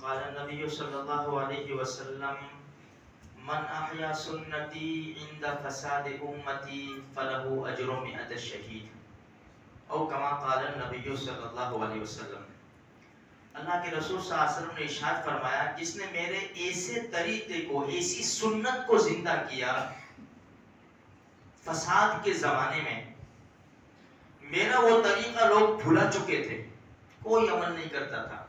قال النبي صلى الله عليه وسلم من أحيا سنتي عند فساد أمتي فله أجر 100 شهيد او كما قال النبي صلی اللہ علیہ وسلم. اللہ کے رسول صلی اللہ علیہ وسلم نے ارشاد فرمایا جس نے میرے ایسے طریقے کو ایسی سنت کو زندہ کیا فساد کے زمانے میں، میرا وہ طریقہ لوگ بھلا چکے تھے، کوئی عمل نہیں کرتا تھا،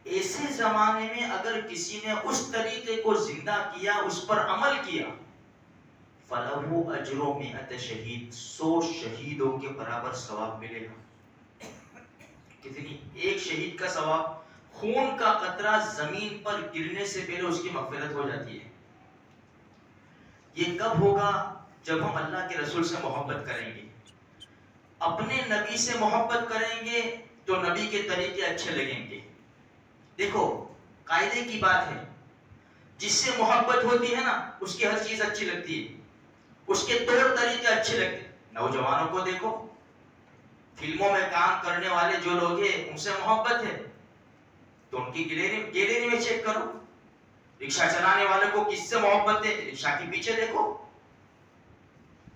ایسے زمانے میں اگر کسی نے اس طریقے کو زندہ کیا، اس پر عمل کیا، فَلَهُ أَجْرُ 100 شہید، 100 شہیدوں کے برابر ثواب ملے گا. کتنی؟ ایک شہید کا ثواب، خون کا قطرہ زمین پر گرنے سے پہلے اس کی مغفرت ہو جاتی ہے. یہ کب ہوگا؟ جب ہم اللہ کے رسول سے محبت کریں گے، اپنے نبی سے محبت کریں گے تو نبی کے طریقے اچھے لگیں گے. دیکھو قاعدے کی بات ہے، جس سے محبت ہوتی ہے نا اس کی ہر چیز اچھی لگتی ہے، اس کے طور طریقے اچھے لگتے ہیں. نوجوانوں کو دیکھو، فلموں میں کام کرنے والے جو لوگ ہیں ان سے محبت ہے تو ان کی گیلری میں چیک کرو. رکشہ چلانے والے کو کس سے محبت ہے؟ رکشہ کے پیچھے دیکھو،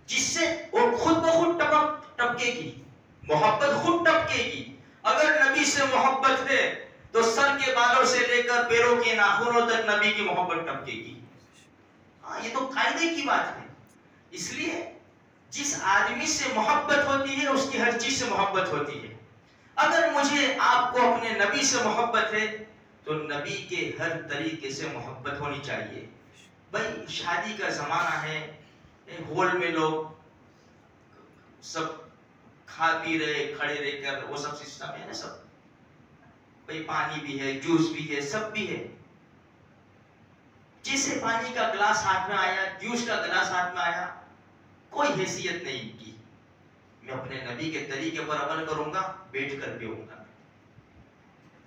جس سے وہ خود بخود ٹپکے گی، محبت خود ٹپکے گی. اگر نبی سے محبت ہے تو سر کے بالوں سے لے کر پیروں کے ناخنوں تک نبی کی محبت ٹپکے گی. ہاں یہ تو قاعدے کی بات ہے. اس لیے جس آدمی سے محبت ہوتی ہے اس کی ہر چیز سے محبت ہوتی ہے. اگر مجھے آپ کو اپنے نبی سے محبت ہے تو نبی کے ہر طریقے سے محبت ہونی چاہیے. بھائی شادی کا زمانہ ہے، ہال میں لوگ سب کھا پی رہے کھڑے رہ کر، وہ سب سسٹم ہے نا، سب بھائی پانی بھی ہے، جوس بھی ہے، سب بھی ہے. جیسے پانی کا گلاس ہاتھ میں آیا، جوس کا گلاس ہاتھ میں آیا، کوئی حیثیت نہیں کی. میں اپنے نبی کے طریقے پر عمل کروں گا، بیٹھ کر پیوں گا.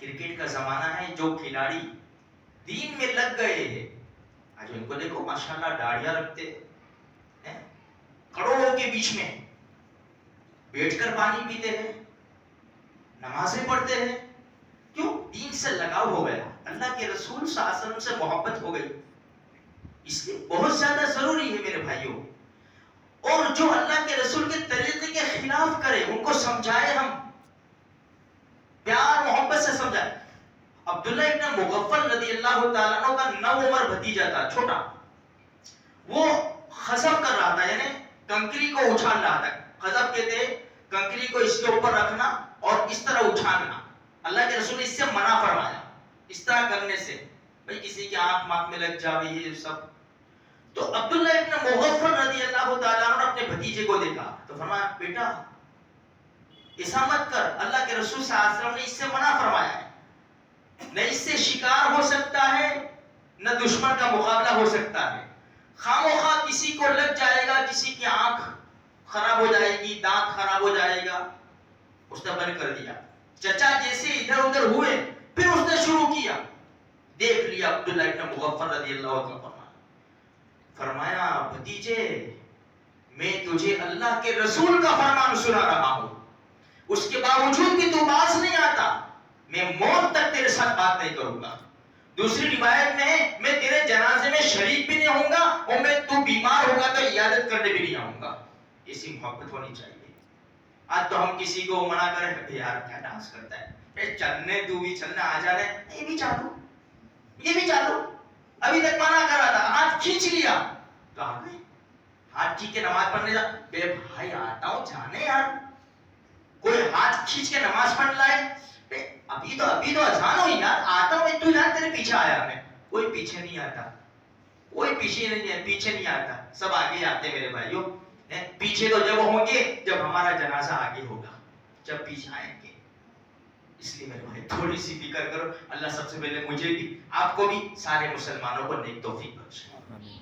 کرکٹ کا زمانہ ہے، جو کھلاڑی دین میں لگ گئے ہیں آج ان کو دیکھو ماشاءاللہ داڑیاں رکھتے ہیں، کروڑوں کے بیچ میں بیٹھ کر پانی پیتے ہیں، نمازیں پڑھتے ہیں. کیوں؟ دین سے لگاؤ ہو گیا، اللہ کے رسول صلی اللہ علیہ وسلم سے محبت ہو گئی. اس لیے بہت زیادہ ضروری ہے میرے بھائیوں. اور جو اللہ کے رسول کے طریقے کے خلاف کرے ان کو سمجھائے، ہم پیار محبت سے سمجھائے. عبداللہ ابن مغفل رضی اللہ تعالیٰ عنہ کا 9 عمر بھتیجا تھا، چھوٹا، وہ خزف کر رہا تھا، یعنی کنکری کو اچھال رہا تھا. خزف کہتے ہیں کنکری کو اس کے اوپر رکھنا اور اس طرح اچھالنا. اللہ کے رسول نے اس سے منع فرمایا اس طرح کرنے سے، بھئی کسی کی آنکھ ماں میں لگ جاوے یہ سب. تو عبداللہ ابن مغفل رضی اللہ تعالیٰ عنہ نے اپنے بھتیجے کو دیکھا تو فرمایا بیٹا ایسا مت کر، اللہ کے رسول صلی اللہ علیہ وسلم نے اس سے منع فرمایا ہے. نہ اس سے شکار ہو سکتا ہے نہ دشمن کا مقابلہ ہو سکتا ہے. خاموخواہ کسی کو لگ جائے گا، کسی کی آنکھ خراب ہو جائے گی، دانت خراب ہو جائے گا. اس نے بند کر دیا. چچا جیسے ادھر ادھر ہوئے پھر اس نے شروع کیا، دیکھ لیا عبداللہ ابن مغفل رضی اللہ عنہ. فرمایا بھتیجے میں تجھے اللہ کے رسول کا فرمان سنا رہا ہوں، اس کے باوجود بھی تو باز نہیں آتا، میں موت تک تیرے ساتھ بات نہیں کروں گا. دوسری روایت میں ہے میں تیرے جنازے میں شریک بھی نہیں ہوں گا، اور میں تو بیمار ہوگا تو عیادت کرنے بھی نہیں آؤں گا. ایسی محبت ہونی چاہیے. آج تو ہم کسی کو منع کریں یار کیا ڈانس کرتا ہے، چلنے تو بھی چلنا آ جا رہے، یہ بھی چالو یہ بھی چالو. ابھی تک منع کر رہا تھا، ہاتھ کھینچ لیا تو آ گئے. ہاتھ کھینچ کے نماز پڑھنے جا، بے بھائی آتا ہوں جانے یار. کوئی ہاتھ کھینچ کے نماز پڑھ لائے، ابھی تو اذان ہوئی یار، آتا ہوں تو یار تیرے پیچھے آیا. میں کوئی پیچھے نہیں آتا، کوئی پیچھے نہیں آتا، سب آگے آتے میرے بھائیوں. پیچھے تو جب ہوں گے جب ہمارا جنازہ آگے ہوگا، جب پیچھے آئیں گے. اس لیے میرے بھائی تھوڑی سی فکر کرو. اللہ سب سے پہلے مجھے بھی آپ کو بھی سارے مسلمانوں کو نیک توفیق بخشے.